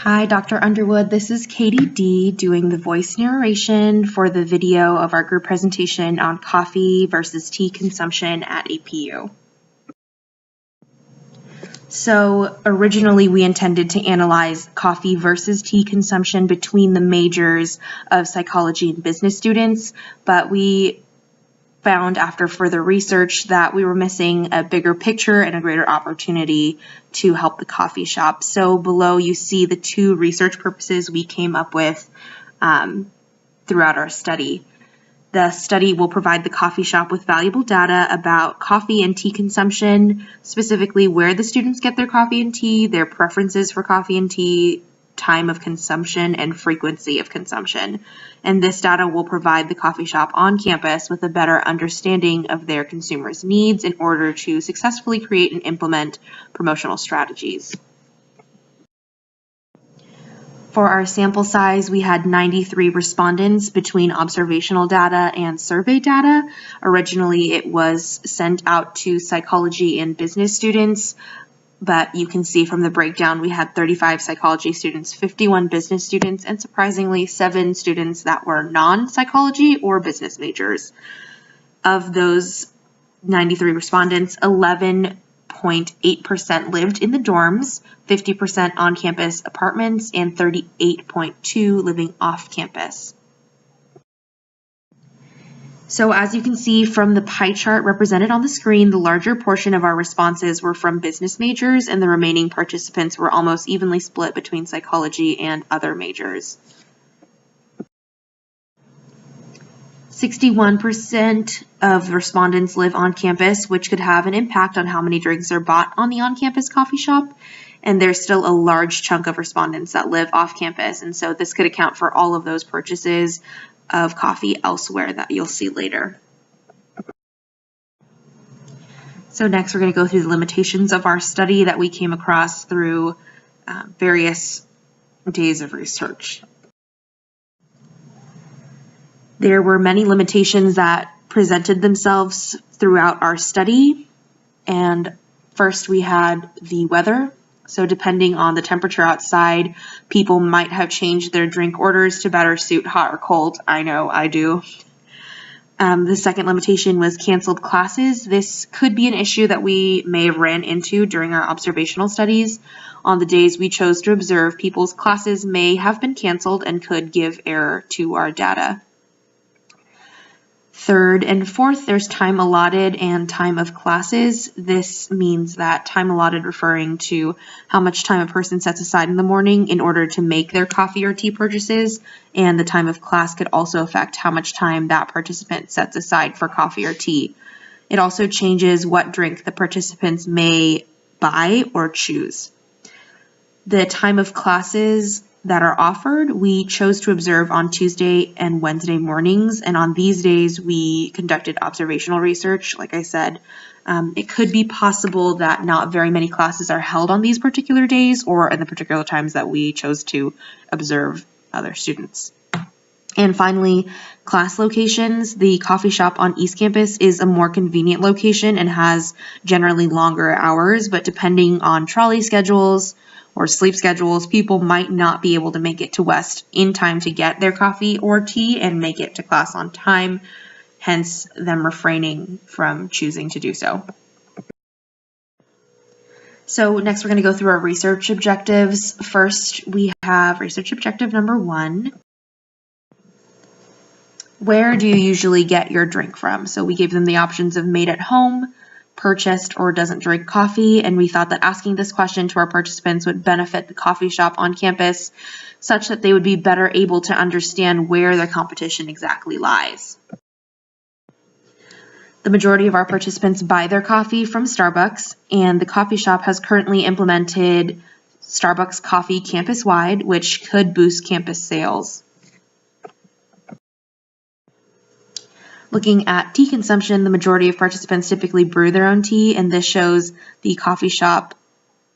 Hi, Dr. Underwood. This is Katie D doing the voice narration for the video of our group presentation on coffee versus tea consumption at APU. So originally we intended to analyze coffee versus tea consumption between the majors of psychology and business students, but we found after further research that we were missing a bigger picture and a greater opportunity to help the coffee shop. So below you see the two research purposes we came up with throughout our study. The study will provide the coffee shop with valuable data about coffee and tea consumption, specifically where the students get their coffee and tea, their preferences for coffee and tea, time of consumption, and frequency of consumption. And this data will provide the coffee shop on campus with a better understanding of their consumers' needs in order to successfully create and implement promotional strategies. For our sample size, we had 93 respondents between observational data and survey data. Originally, it was sent out to psychology and business students, but you can see from the breakdown we had 35 psychology students, 51 business students, and surprisingly 7 students that were non-psychology or business majors. Of those 93 respondents, 11.8% lived in the dorms, 50% on-campus apartments, and 38.2% living off-campus. So as you can see from the pie chart represented on the screen, the larger portion of our responses were from business majors, and the remaining participants were almost evenly split between psychology and other majors. 61% of respondents live on campus, which could have an impact on how many drinks are bought on the on-campus coffee shop. And there's still a large chunk of respondents that live off campus, and so this could account for all of those purchases of coffee elsewhere that you'll see later. So next we're going to go through the limitations of our study that we came across through various days of research. There were many limitations that presented themselves throughout our study, and first we had the weather. So depending on the temperature outside, people might have changed their drink orders to better suit hot or cold. I know I do. The second limitation was canceled classes. This could be an issue that we may have ran into during our observational studies. On the days we chose to observe, people's classes may have been canceled and could give error to our data. Third and fourth, there's time allotted and time of classes. This means that time allotted referring to how much time a person sets aside in the morning in order to make their coffee or tea purchases, and the time of class could also affect how much time that participant sets aside for coffee or tea. It also changes what drink the participants may buy or choose. The time of classes that are offered, we chose to observe on Tuesday and Wednesday mornings, and on these days we conducted observational research. Like I said, it could be possible that not very many classes are held on these particular days or in the particular times that we chose to observe other students. And finally, class locations. The coffee shop on East Campus is a more convenient location and has generally longer hours, but depending on trolley schedules or sleep schedules, people might not be able to make it to West in time to get their coffee or tea and make it to class on time, hence them refraining from choosing to do so. So next we're going to go through our research objectives. First, we have research objective number 1. Where do you usually get your drink from? So we gave them the options of made at home, purchased, or doesn't drink coffee, and we thought that asking this question to our participants would benefit the coffee shop on campus such that they would be better able to understand where their competition exactly lies. The majority of our participants buy their coffee from Starbucks, and the coffee shop has currently implemented Starbucks Coffee campus-wide, which could boost campus sales. Looking at tea consumption, the majority of participants typically brew their own tea, and this shows the coffee shop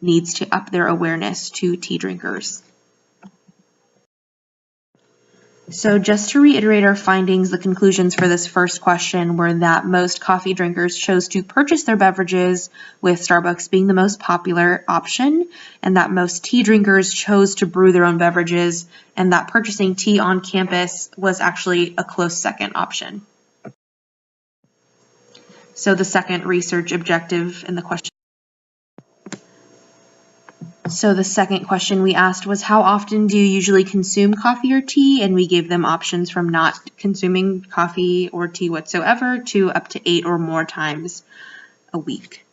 needs to up their awareness to tea drinkers. So just to reiterate our findings, the conclusions for this first question were that most coffee drinkers chose to purchase their beverages, with Starbucks being the most popular option, and that most tea drinkers chose to brew their own beverages, and that purchasing tea on campus was actually a close second option. So the second research objective in the question. So the second question we asked was, how often do you usually consume coffee or tea? And we gave them options from not consuming coffee or tea whatsoever to up to 8 or more times a week.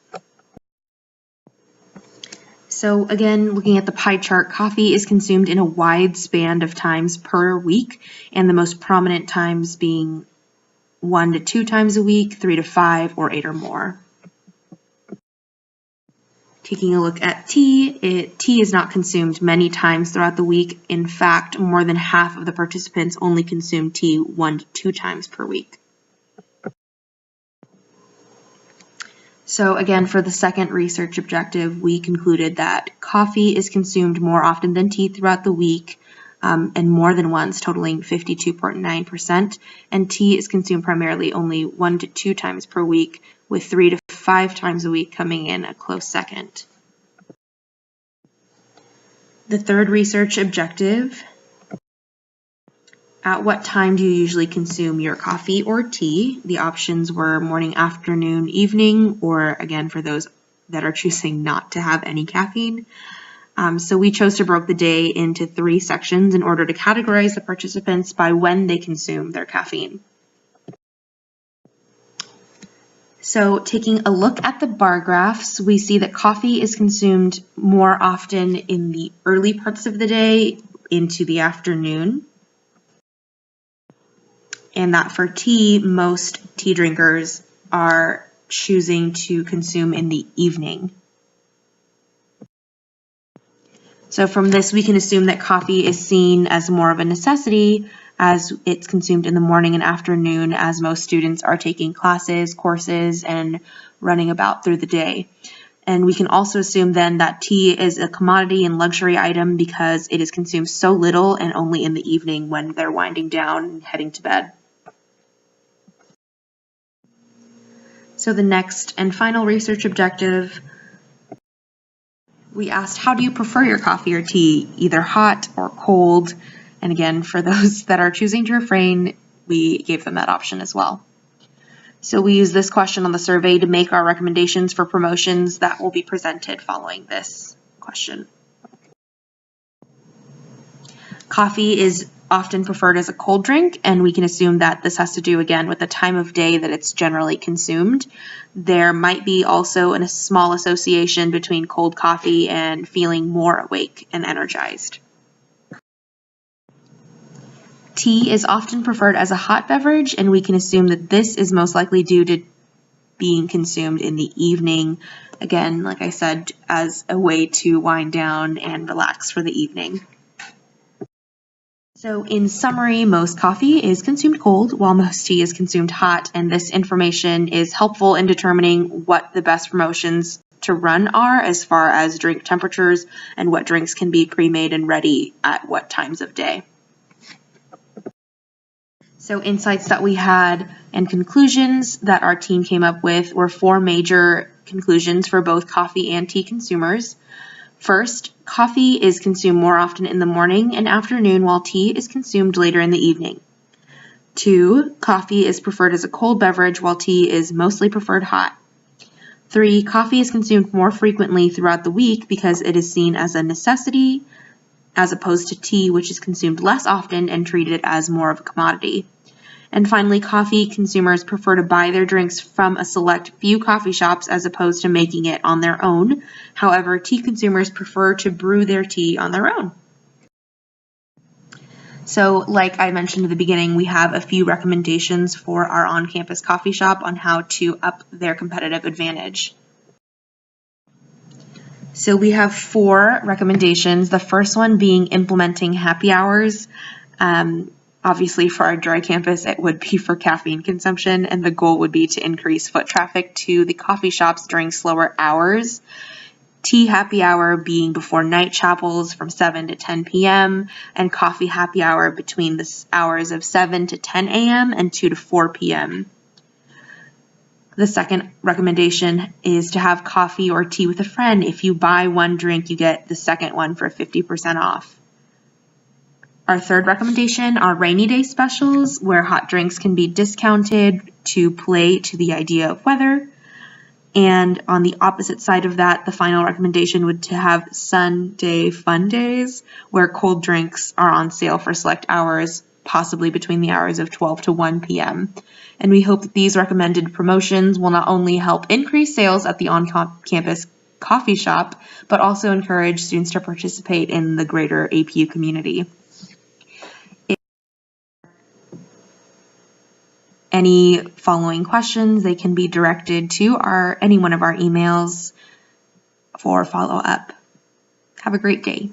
So again, looking at the pie chart, coffee is consumed in a wide span of times per week, and the most prominent times being 1 to 2 times a week, 3 to 5, or 8 or more. Taking a look at tea, tea is not consumed many times throughout the week. In fact, more than half of the participants only consume tea 1 to 2 times per week. So again, for the second research objective, we concluded that coffee is consumed more often than tea throughout the week, and more than once, totaling 52.9%, and tea is consumed primarily only 1 to 2 times per week, with 3 to 5 times a week coming in a close second. The third research objective: at what time do you usually consume your coffee or tea? The options were morning, afternoon, evening, or again, for those that are choosing not to have any caffeine. So we chose to break the day into 3 sections in order to categorize the participants by when they consume their caffeine. So taking a look at the bar graphs, we see that coffee is consumed more often in the early parts of the day into the afternoon, and that for tea, most tea drinkers are choosing to consume in the evening. So from this, we can assume that coffee is seen as more of a necessity, as it's consumed in the morning and afternoon, as most students are taking classes, courses, and running about through the day. And we can also assume then that tea is a commodity and luxury item because it is consumed so little and only in the evening when they're winding down and heading to bed. So the next and final research objective, we asked, how do you prefer your coffee or tea, either hot or cold? And again, for those that are choosing to refrain, we gave them that option as well. So we use this question on the survey to make our recommendations for promotions that will be presented following this question. Coffee is often preferred as a cold drink, and we can assume that this has to do again with the time of day that it's generally consumed. There might be also a small association between cold coffee and feeling more awake and energized. Tea is often preferred as a hot beverage, and we can assume that this is most likely due to being consumed in the evening. Again, like I said, as a way to wind down and relax for the evening. So in summary, most coffee is consumed cold while most tea is consumed hot, and this information is helpful in determining what the best promotions to run are as far as drink temperatures and what drinks can be pre-made and ready at what times of day. So insights that we had and conclusions that our team came up with were 4 major conclusions for both coffee and tea consumers. First, coffee is consumed more often in the morning and afternoon, while tea is consumed later in the evening. 2, coffee is preferred as a cold beverage, while tea is mostly preferred hot. 3, coffee is consumed more frequently throughout the week because it is seen as a necessity, as opposed to tea, which is consumed less often and treated as more of a commodity. And finally, coffee consumers prefer to buy their drinks from a select few coffee shops as opposed to making it on their own. However, tea consumers prefer to brew their tea on their own. So, like I mentioned at the beginning, we have a few recommendations for our on-campus coffee shop on how to up their competitive advantage. So we have 4 recommendations. The first one being implementing happy hours. Obviously, for our dry campus, it would be for caffeine consumption, and the goal would be to increase foot traffic to the coffee shops during slower hours. tea happy hour being before night chapels from 7 to 10 p.m., and coffee happy hour between the hours of 7 to 10 a.m. and 2 to 4 p.m. The second recommendation is to have coffee or tea with a friend. If you buy one drink, you get the second one for 50% off. Our third recommendation are rainy day specials, where hot drinks can be discounted to play to the idea of weather. And on the opposite side of that, the final recommendation would to have Sunday fun days, where cold drinks are on sale for select hours, possibly between the hours of 12 to 1 p.m. And we hope that these recommended promotions will not only help increase sales at the on-campus coffee shop, but also encourage students to participate in the greater APU community. Any following questions, they can be directed to any one of our emails for follow-up. Have a great day.